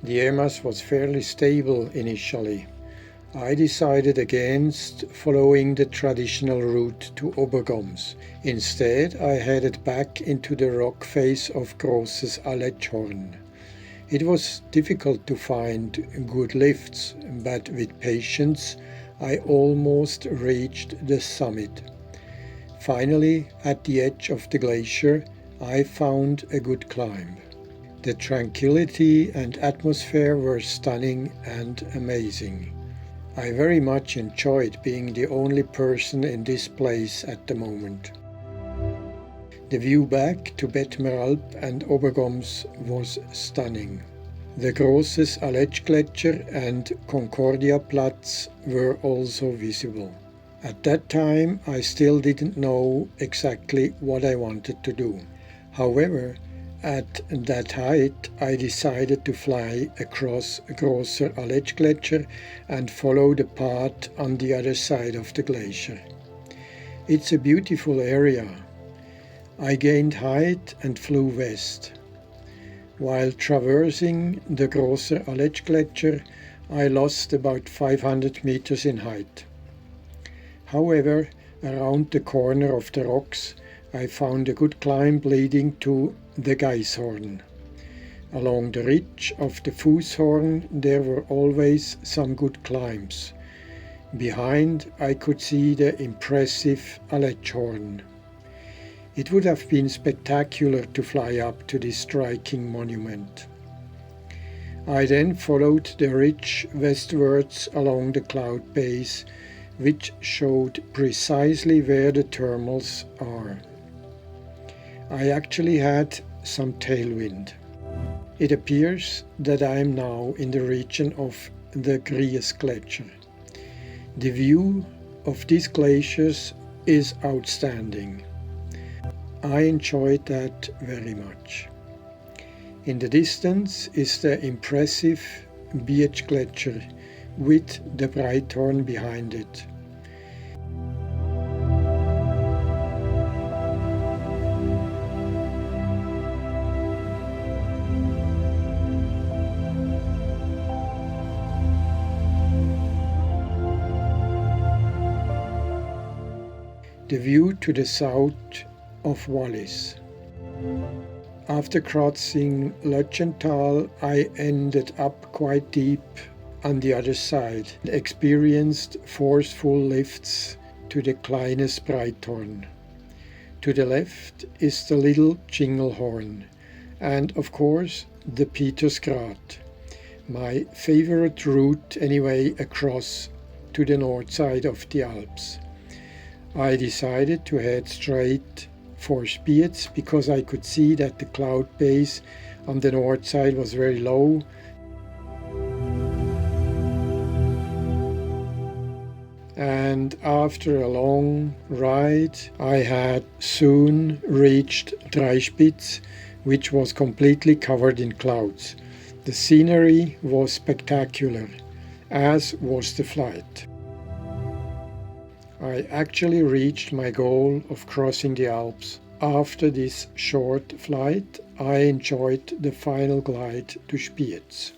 The EMAS was fairly stable initially. I decided against following the traditional route to Obergoms. Instead, I headed back into the rock face of Großes Aletschhorn. It was difficult to find good lifts, but with patience I almost reached the summit. Finally, at the edge of the glacier, I found a good climb. The tranquility and atmosphere were stunning and amazing. I very much enjoyed being the only person in this place at the moment. The view back to Fiescheralp and Obergoms was stunning. The Großes Aletschgletscher and Concordiaplatz were also visible. At that time I still didn't know exactly what I wanted to do. However, at that height I decided to fly across Großer Aletschgletscher and follow the path on the other side of the glacier. It's a beautiful area. I gained height and flew west. While traversing the Großer Aletschgletscher, I lost about 500 meters in height. However, around the corner of the rocks, I found a good climb leading to the Geishorn. Along the ridge of the Fußhorn there were always some good climbs. Behind I could see the impressive Aletschhorn. It would have been spectacular to fly up to this striking monument. I then followed the ridge westwards along the cloud base, which showed precisely where the thermals are. I actually had some tailwind. It appears that I am now in the region of the Griesgletscher. The view of these glaciers is outstanding. I enjoyed that very much. In the distance is the impressive Fiescheralp with the Breithorn behind it. The view to the south of Wallis. After crossing Lötschental, I ended up quite deep on the other side and experienced forceful lifts to the Kleines Breithorn. To the left is the little Jingelhorn and of course the Petersgrad, my favorite route anyway across to the north side of the Alps. I decided to head straight for Spiez because I could see that the cloud base on the north side was very low. And after a long ride, I had soon reached Dreispitz, which was completely covered in clouds. The scenery was spectacular, as was the flight. I actually reached my goal of crossing the Alps. After this short flight, I enjoyed the final glide to Spiez.